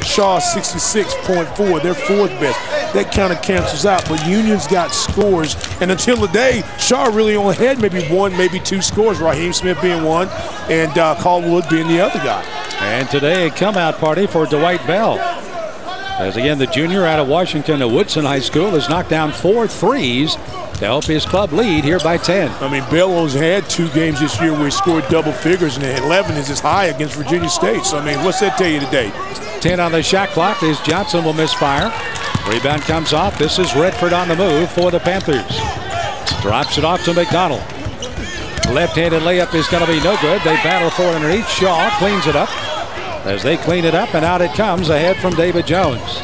Shaw 66.4. They're fourth best. That kind of cancels out, but Union's got scores. And until today, Shaw really only had maybe one, maybe two scores. Raheem Smith being one, and Caldwood being the other guy. And today, a come-out party for Dwight Bell. As again, the junior out of Washington at Woodson High School has knocked down 4 threes to help his club lead here by 10. I mean, Bellows had 2 games this year where he scored double figures, and 11 is his high against Virginia State. So, I mean, what's that tell you today? 10 on the shot clock as Johnson will misfire. Rebound comes off. This is Redford on the move for the Panthers. Drops it off to McDonald. Left-handed layup is going to be no good. They battle for it underneath. Shaw cleans it up. As they clean it up, and out it comes ahead from David Jones.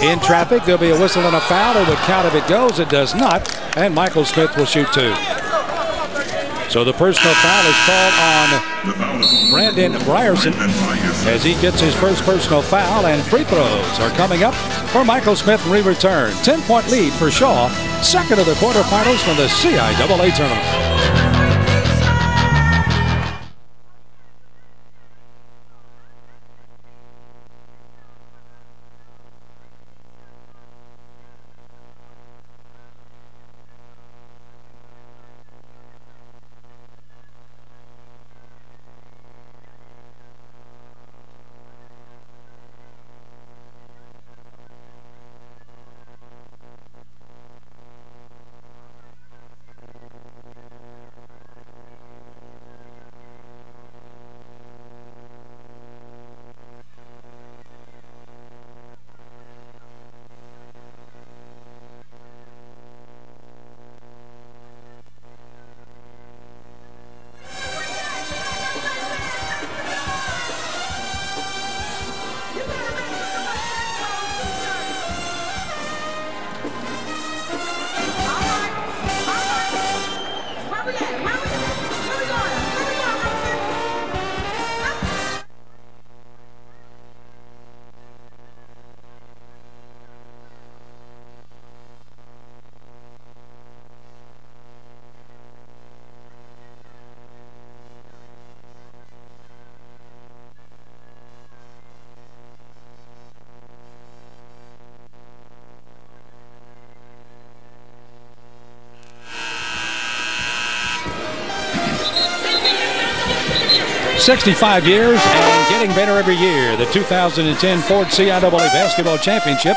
In traffic, there'll be a whistle and a foul. It would count if it goes. It does not. And Michael Smith will shoot 2. So the personal foul is called on Brandon Ryerson as he gets his first personal foul, and free throws are coming up for Michael Smith when we return. 10-point lead for Shaw, second of the quarterfinals from the CIAA tournament. "65 years and getting better every year." The 2010 Ford CIAA Basketball Championship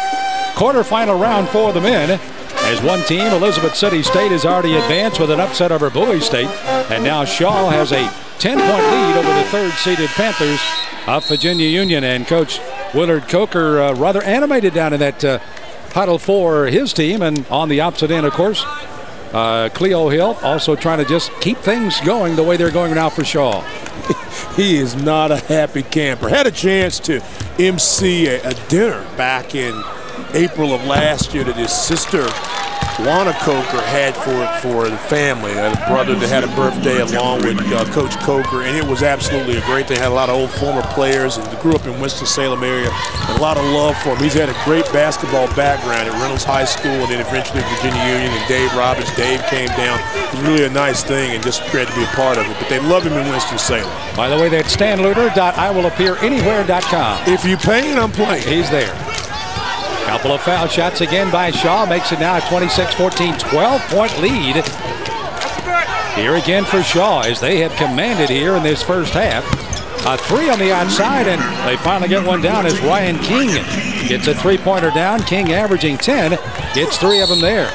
quarterfinal round for the men. As one team, Elizabeth City State, has already advanced with an upset over Bowie State. And now Shaw has a 10-point lead over the third-seeded Panthers of Virginia Union. And Coach Willard Coker rather animated down in that huddle for his team. And on the opposite end, of course, Cleo Hill also trying to just keep things going the way they're going now for Shaw. He is not a happy camper. Had a chance to MC a dinner back in April of last year that his sister, Juana Coker, had for the family. A brother that had a birthday along with Coach Coker, and it was absolutely a great thing. Had a lot of old former players and grew up in Winston-Salem area, and a lot of love for him. He's had a great basketball background at Reynolds High School and then eventually Virginia Union, and Dave Roberts. Dave came down. It was really a nice thing and just great to be a part of it. But they love him in Winston-Salem. By the way, that's StanLuter.IWillAppearAnywhere.com. If you're paying, I'm playing. He's there. Couple of foul shots again by Shaw. Makes it now a 26-14, 12-point lead. Here again for Shaw as they have commanded here in this first half. A 3 on the outside, and they finally get one down as Ryan King gets a 3-pointer down. King averaging 10, gets 3 of them there.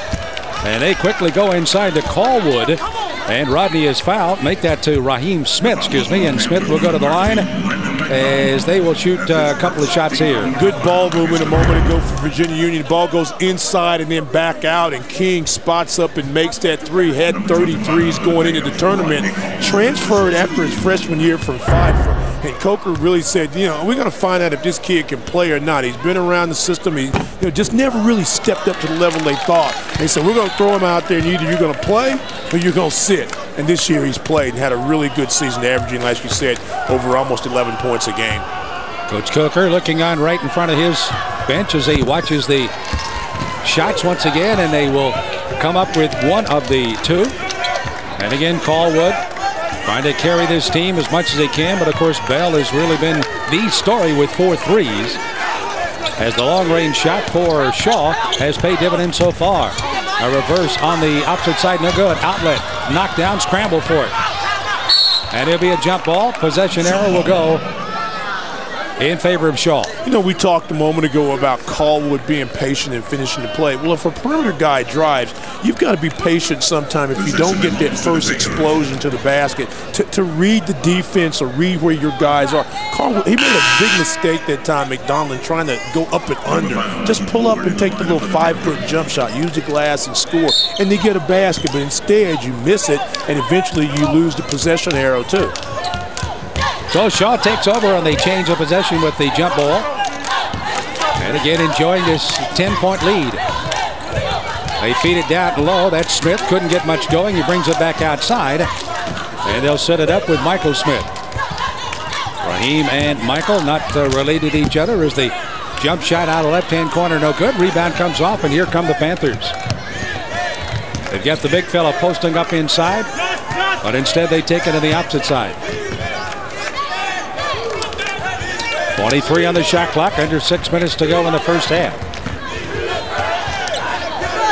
And they quickly go inside to Caldwood. And Rodney is fouled. Make that to Raheem Smith, and Smith will go to the line as they will shoot a couple of shots here. Good ball movement a moment ago for Virginia Union. The ball goes inside and then back out, and King spots up and makes that 3. Had 33s going into the tournament. Transferred after his freshman year from Pfeiffer. And Coker really said, you know, we're going to find out if this kid can play or not. He's been around the system. He just never really stepped up to the level they thought. They said, we're going to throw him out there, and either you're going to play or you're going to sit. And this year he's played and had a really good season, averaging, like you said, over almost 11 points a game. Coach Coker looking on right in front of his bench as he watches the shots once again, and they will come up with one of the 2. And again, Caldwood Trying to carry this team as much as they can, but of course Bell has really been the story with 4 threes. As the long-range shot for Shaw has paid dividends so far. A reverse on the opposite side, no good. Outlet, knocked down, scramble for it. And it'll be a jump ball. Possession arrow will go in favor of Shaw. You know, we talked a moment ago about Caldwell being patient and finishing the play. Well, if a perimeter guy drives, you've got to be patient sometime if you don't get that first explosion to the basket to read the defense or read where your guys are. Caldwell, he made a big mistake that time, McDonald, trying to go up and under. Just pull up and take the little 5-foot jump shot, use the glass and score, and they get a basket. But instead, you miss it, and eventually you lose the possession arrow too. So Shaw takes over on the change of possession with the jump ball. And again enjoying this 10-point lead. They feed it down low. That's Smith. Couldn't get much going. He brings it back outside. And they'll set it up with Michael Smith. Raheem and Michael not related to each other as the jump shot out of left-hand corner. No good. Rebound comes off, and here come the Panthers. They've got the big fella posting up inside, but instead they take it to the opposite side. 23 on the shot clock, under 6 minutes to go in the first half.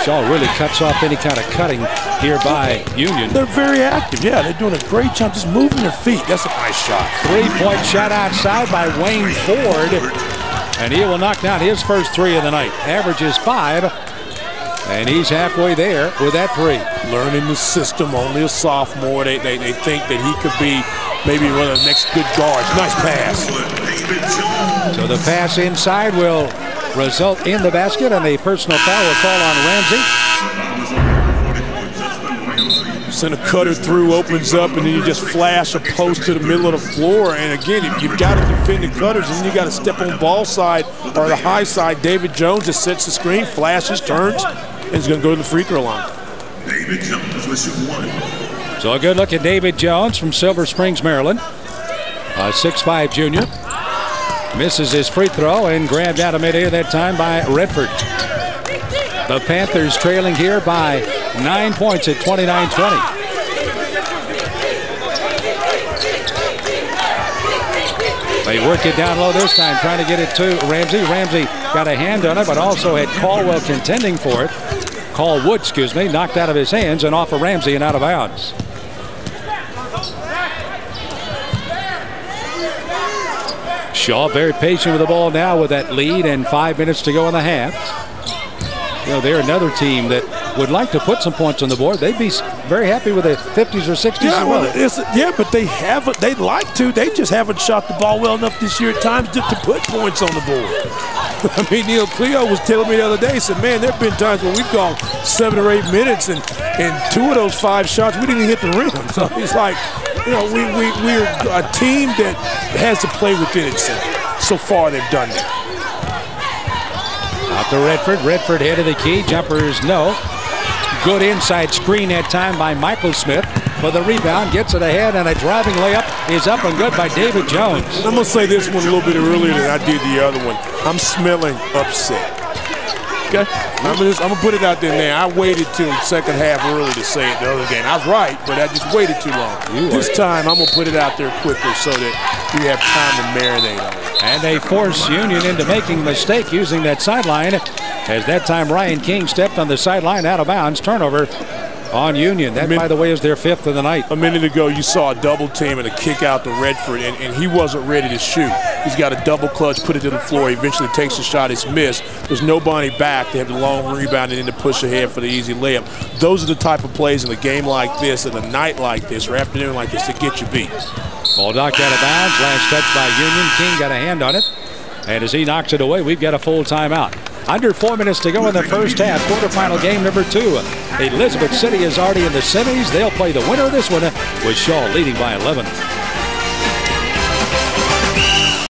Shaw really cuts off any kind of cutting here by Union. They're very active. Yeah, they're doing a great job just moving their feet. That's a nice shot. 3-point shot outside by Wayne Ford. And he will knock down his first 3 of the night. Averages 5. And he's halfway there with that 3. Learning the system, only a sophomore. They think that he could be maybe one of the next good guards. Nice pass. So the pass inside will result in the basket, and a personal foul will call on Ramsey. Send a cutter through, opens up, and then you just flash a post to the middle of the floor. And again, you've got to defend the cutters, and then you got to step on ball side or the high side. David Jones just sets the screen, flashes, turns, and he's going to go to the free throw line. David Jones with shoot 1. So a good look at David Jones from Silver Springs, Maryland. A 6'5" junior. Misses his free throw and grabbed out of midair that time by Redford. The Panthers trailing here by 9 points at 29-20. They work it down low this time, trying to get it to Ramsey. Ramsey got a hand on it, but also had Caldwell contending for it. Caldwood, excuse me, knocked out of his hands and off of Ramsey and out of bounds. Shaw very patient with the ball now with that lead and 5 minutes to go in the half. You know, they're another team that would like to put some points on the board. They'd be very happy with the 50s or 60s. Yeah, well, but they haven't. They'd like to. They just haven't shot the ball well enough this year at times to put points on the board. I mean, Neil Cleo was telling me the other day, he said, man, there have been times when we've gone 7 or 8 minutes and 2 of those 5 shots, we didn't even hit the rim. So he's like, you know, we're a team that has to play within itself. So far, they've done that. Out to Redford. Redford head of the key. Jumpers, no. Good inside screen that time by Michael Smith. For the rebound, gets it ahead, and a driving layup is up and good by David Jones. I'm going to say this one a little bit earlier than I did the other one. I'm smelling upset. Okay? I'm going to put it out there now. I waited till the second half early to say it the other game. I was right, but I just waited too long. This time, I'm going to put it out there quicker so that we have time to marinate on it. And they force Union into making a mistake using that sideline. As that time, Ryan King stepped on the sideline out of bounds. Turnover on Union. That, by the way, is their 5th of the night. A minute ago, you saw a double team and a kick out to Redford, and he wasn't ready to shoot. He's got a double clutch, put it to the floor. He eventually takes a shot. It's missed. There's nobody back. They have the long rebound and then the push ahead for the easy layup. Those are the type of plays in a game like this, in a night like this, or afternoon like this, that get you beat. Ball knocked out of bounds. Last touch by Union. King got a hand on it. And as he knocks it away, we've got a full timeout. Under 4 minutes to go in the first half. Quarterfinal game number 2. Elizabeth City is already in the semis. They'll play the winner of this one with Shaw leading by 11.